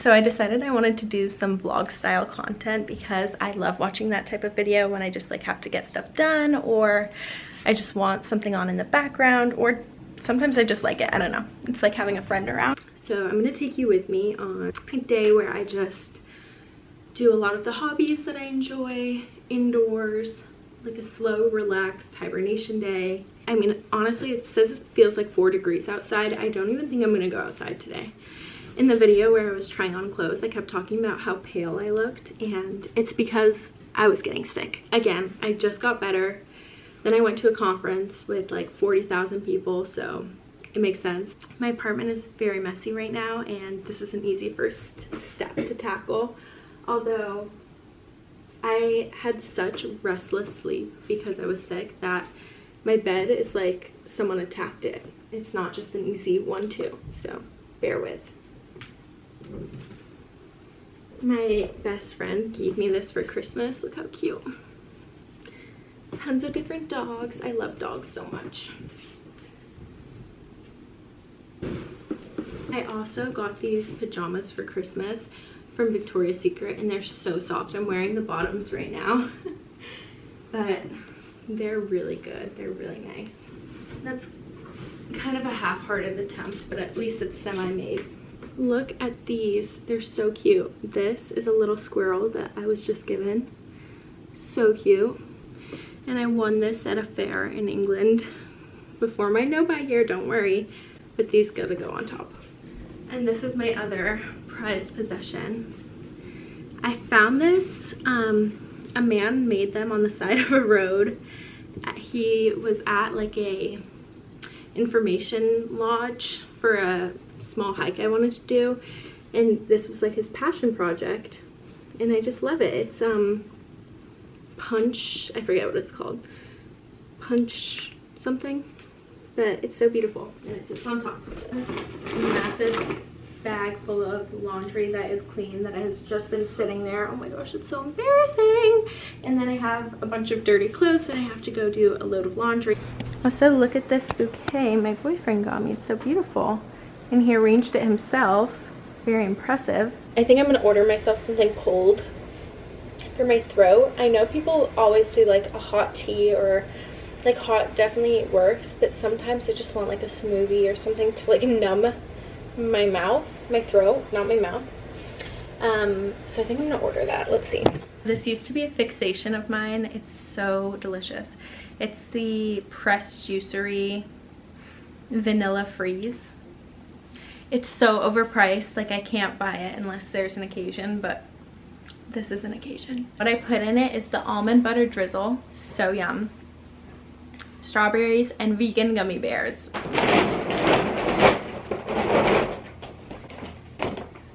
So I decided I wanted to do some vlog style content because I love watching that type of video when I just like have to get stuff done, or I just want something on in the background, or sometimes I just like it. I don't know. It's like having a friend around. So I'm gonna take you with me on a day where I just do a lot of the hobbies that I enjoy indoors, like a slow, relaxed hibernation day. I mean, honestly, it says it feels like 4 degrees outside. I don't even think I'm gonna go outside today. In the video where I was trying on clothes, I kept talking about how pale I looked, and it's because I was getting sick. Again, I just got better. Then I went to a conference with like 40,000 people, so it makes sense. My apartment is very messy right now, and this is an easy first step to tackle. Although I had such restless sleep because I was sick that my bed is like someone attacked it. It's not just an easy 1-2, so bear with. My best friend gave me this for Christmas. Look how cute. Tons of different dogs. I love dogs so much. I also got these pajamas for Christmas from Victoria's Secret, and they're so soft. I'm wearing the bottoms right now. But they're really good. They're really nice. That's kind of a half-hearted attempt, but at least it's semi-made. Look at these. They're so cute. This is a little squirrel that I was just given. So cute. And I won this at a fair in England before my no-buy year, don't worry. But these gotta go on top. And this is my other prized possession. I found this, a man made them on the side of a road. He was at like a information lodge for a small hike I wanted to do, and this was like his passion project, and I just love it. It's punch, I forget what it's called, punch something, but it's so beautiful, and it sits on top of this massive bag full of laundry that is clean that has just been sitting there. Oh my gosh, it's so embarrassing. And then I have a bunch of dirty clothes that I have to go do a load of laundry. Also, look at this bouquet my boyfriend got me. It's so beautiful, and he arranged it himself. Very impressive. I think I'm gonna order myself something cold for my throat. I know people always do like a hot tea, or like hot definitely works, but sometimes I just want like a smoothie or something to like numb my mouth, my throat, not my mouth. So I think I'm gonna order that. Let's see. This used to be a fixation of mine. It's so delicious. It's the Pressed Juicery Vanilla Freeze. It's so overpriced, like I can't buy it unless there's an occasion, but this is an occasion. What I put in it is the almond butter drizzle, so yum, strawberries, and vegan gummy bears.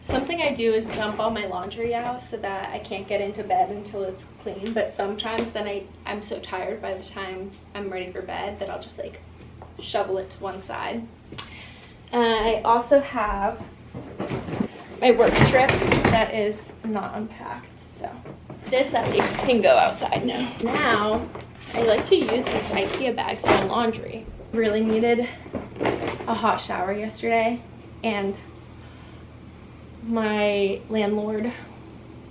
Something I do is dump all my laundry out so that I can't get into bed until it's clean, but sometimes then I'm so tired by the time I'm ready for bed that I'll just like shovel it to one side. I also have my work trip that is not unpacked, so this at least can go outside now. Now I like to use these IKEA bags for my laundry. Really needed a hot shower yesterday, and my landlord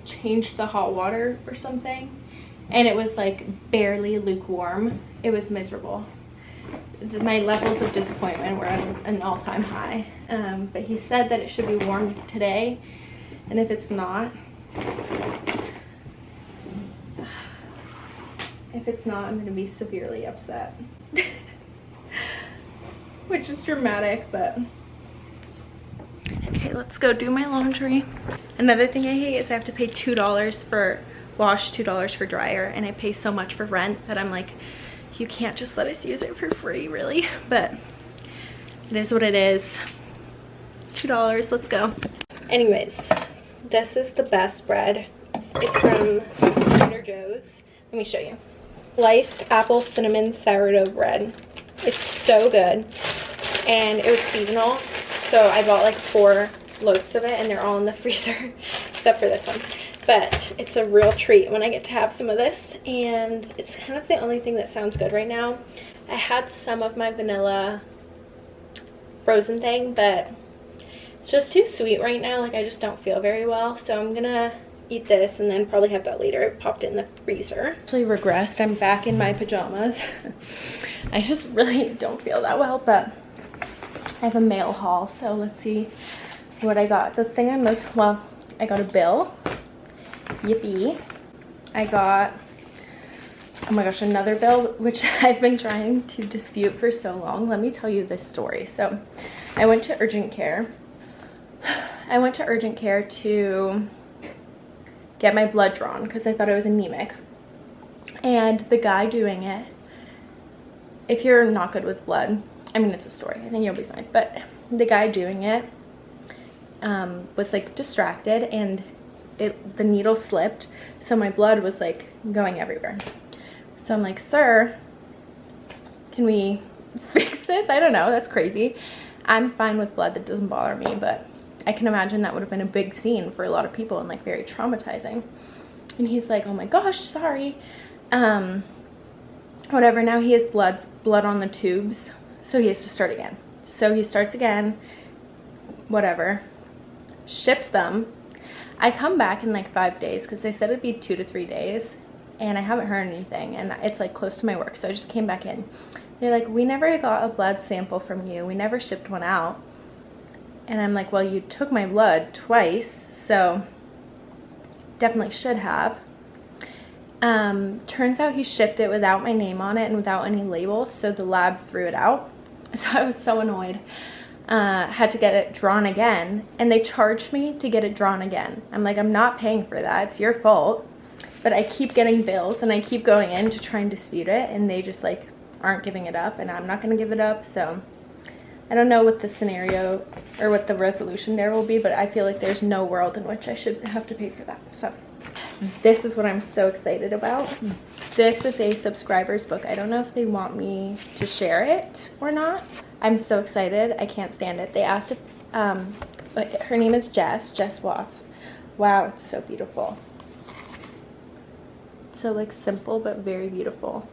changed the hot water or something, and it was like barely lukewarm. It was miserable. My levels of disappointment were at an all-time high, but he said that it should be warm today, and if it's not, I'm gonna be severely upset. Which is dramatic, but okay, let's go do my laundry. Another thing I hate is I have to pay $2 for wash, $2 for dryer, and I pay so much for rent that I'm like, you can't just let us use it for free, really. But it is what it is. $2, let's go. Anyways, this is the best bread. It's from Trader Joe's. Let me show you. Sliced apple cinnamon sourdough bread. It's so good, and it was seasonal, so I bought like 4 loaves of it, and they're all in the freezer except for this one. But it's a real treat when I get to have some of this, and it's kind of the only thing that sounds good right now. I had some of my vanilla frozen thing, but It's just too sweet right now. Like, I just don't feel very well. So I'm gonna eat this and then probably have that later. I popped it in the freezer. Actually regressed. I'm back in my pajamas. I just really don't feel that well, but I have a mail haul. So let's see what I got. The thing I got a bill. Yippee. I got, oh my gosh, another bill, which I've been trying to dispute for so long. Let me tell you this story. So I went to urgent care. I went to urgent care to get my blood drawn because I thought I was anemic. And the guy doing it, if you're not good with blood, I mean, it's a story, I think you'll be fine. But the guy doing it was like distracted, and the needle slipped, so my blood was like going everywhere. So I'm like, sir, can we fix this? I don't know, that's crazy. I'm fine with blood, that doesn't bother me, but I can imagine that would have been a big scene for a lot of people and like very traumatizing. And he's like, oh my gosh, sorry. Whatever, now he has blood on the tubes, so he has to start again. So he starts again, whatever, ships them. I come back in like 5 days because they said it'd be 2 to 3 days, and I haven't heard anything, and it's like close to my work, so I just came back in. They're like, we never got a blood sample from you, we never shipped one out. And I'm like, well, you took my blood twice, so definitely should have. Turns out he shipped it without my name on it and without any labels, so the lab threw it out. So I was so annoyed. Had to get it drawn again, and they charged me to get it drawn again. I'm like, I'm not paying for that, it's your fault. But I keep getting bills, and I keep going in to try and dispute it, and they just like aren't giving it up, and I'm not gonna give it up. So I don't know what the scenario or what the resolution there will be, but I feel like there's no world in which I should have to pay for that. So this is what I'm so excited about. This is a subscriber's book. I don't know if they want me to share it or not. I'm so excited. I can't stand it. They asked if, her name is Jess Watts. Wow, it's so beautiful. So like simple, but very beautiful.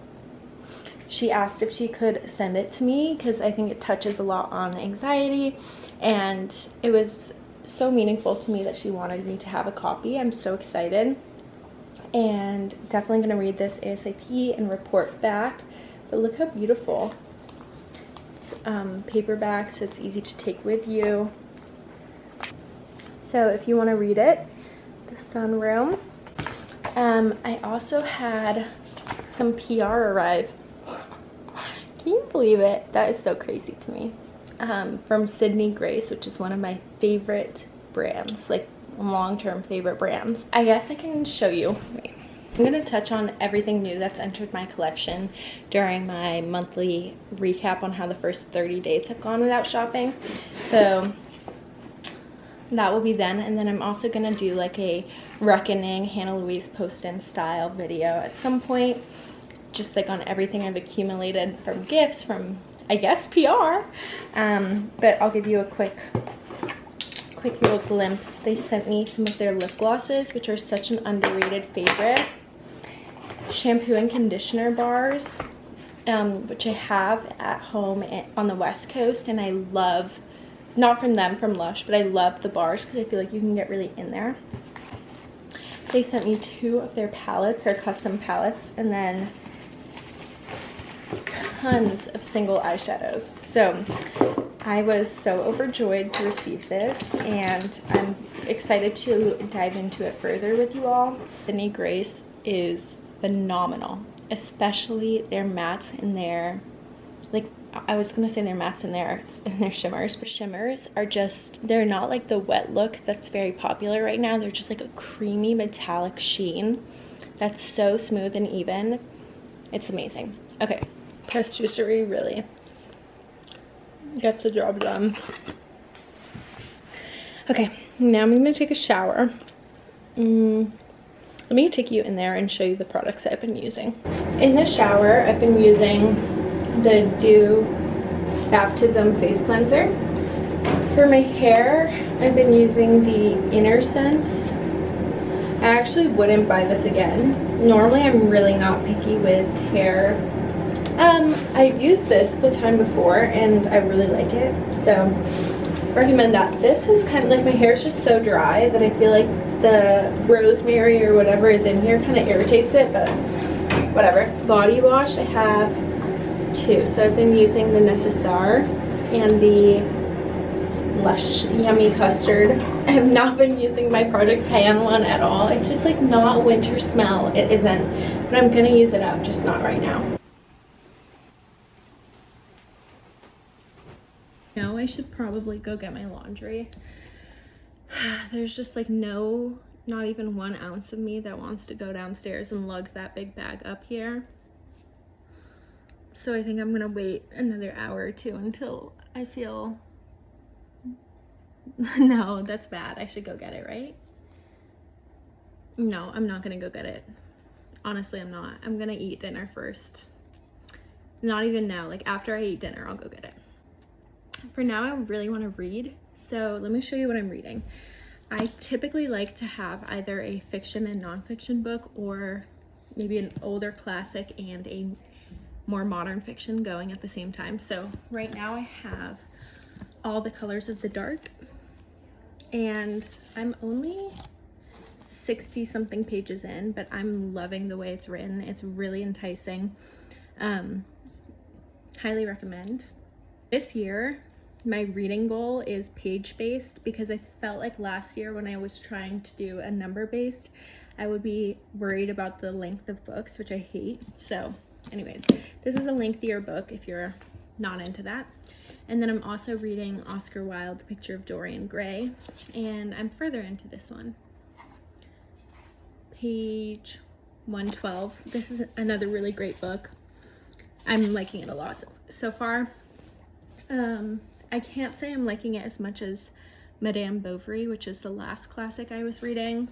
She asked if she could send it to me because I think it touches a lot on anxiety, and it was so meaningful to me that she wanted me to have a copy. I'm so excited, and definitely going to read this ASAP and report back. But look how beautiful. It's paperback, so it's easy to take with you. So if you want to read it, The Sunroom. I also had some PR arrive. Can you believe it? That is so crazy to me. From Sydney Grace, which is one of my favorite brands, like long-term favorite brands. I guess I can show you. Wait. I'm going to touch on everything new that's entered my collection during my monthly recap on how the first 30 days have gone without shopping. So that will be then. And then I'm also going to do like a Reckoning Hannah Louise post-in style video at some point, just like on everything I've accumulated from gifts, from I guess PR. But I'll give you a quick little glimpse. They sent me some of their lip glosses, which are such an underrated favorite. Shampoo and conditioner bars, which I have at home on the West Coast, and I love, not from them, from Lush, but I love the bars because I feel like you can get really in there. They sent me 2 of their palettes, their custom palettes, and then tons of single eyeshadows. So I was so overjoyed to receive this, and I'm excited to dive into it further with you all. Sydney Grace is phenomenal, especially their mattes and their, like, I was gonna say their mattes and their shimmers, but shimmers are just, they're not like the wet look that's very popular right now. They're just like a creamy metallic sheen that's so smooth and even. It's amazing. Okay, Patisserie really gets the job done. Okay, now I'm gonna take a shower. Let me take you in there and show you the products I've been using. In the shower, I've been using the Dew Baptism Face Cleanser. For my hair, I've been using the Inner Sense. I actually wouldn't buy this again. Normally, I'm really not picky with hair. I've used this the time before, and I really like it. So recommend that. This is kind of like, my hair is just so dry that I feel like the rosemary or whatever is in here kind of irritates it, but whatever. Body wash, I have 2. So I've been using the Necessaire and the Lush Yummy Custard. I have not been using my Project Pan one at all. It's just like not winter smell. It isn't, but I'm gonna use it up, just not right now. No, I should probably go get my laundry. There's just like not even 1 ounce of me that wants to go downstairs and lug that big bag up here. So I think I'm gonna wait another hour or 2 until I feel, no, that's bad. I should go get it, right? No, I'm not gonna go get it. Honestly, I'm not. I'm gonna eat dinner first. Not even now, like after I eat dinner, I'll go get it. For now, I really want to read, so let me show you what I'm reading. I typically like to have either a fiction and nonfiction book, or maybe an older classic and a more modern fiction going at the same time. So right now I have All the Colors of the Dark, and I'm only 60 something pages in, but I'm loving the way it's written. It's really enticing. Highly recommend. This year, my reading goal is page-based, because I felt like last year when I was trying to do a number-based, I would be worried about the length of books, which I hate. So anyways, this is a lengthier book if you're not into that. And then I'm also reading Oscar Wilde, The Picture of Dorian Gray, and I'm further into this one. Page 112. This is another really great book. I'm liking it a lot so far. I can't say I'm liking it as much as Madame Bovary, which is the last classic I was reading,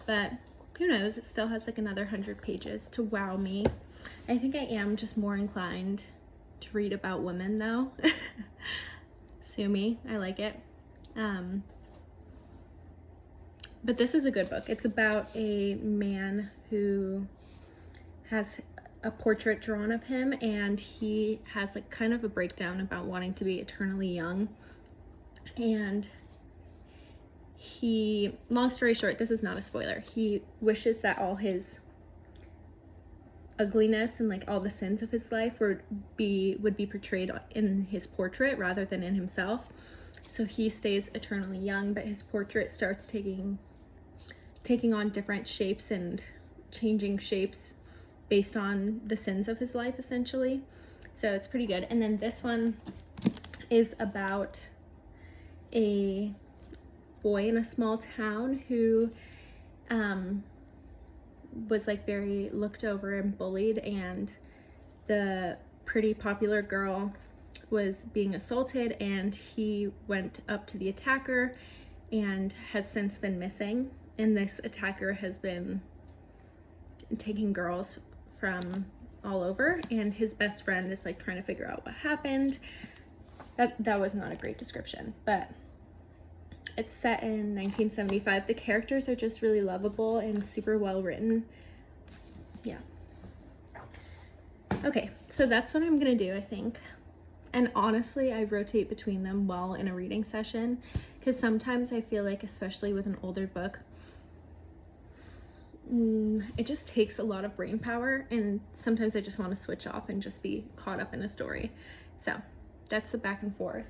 but who knows, it still has like another 100 pages to wow me. I think I am just more inclined to read about women though. Sue me, I like it. But this is a good book. It's about a man who has a portrait drawn of him, and he has like kind of a breakdown about wanting to be eternally young. And he, long story short, this is not a spoiler, he wishes that all his ugliness and like all the sins of his life would be portrayed in his portrait rather than in himself. So he stays eternally young, but his portrait starts taking on different shapes and changing shapes based on the sins of his life, essentially. So it's pretty good. And then this one is about a boy in a small town who was like very looked over and bullied, and the pretty popular girl was being assaulted, and he went up to the attacker and has since been missing. And this attacker has been taking girls from all over, and his best friend is like trying to figure out what happened. That was not a great description, but it's set in 1975. The characters are just really lovable and super well written. Yeah. Okay, so that's what I'm gonna do, I think. And honestly, I rotate between them while in a reading session, because sometimes I feel like, especially with an older book, it just takes a lot of brain power, and sometimes I just want to switch off and just be caught up in a story. So that's the back and forth.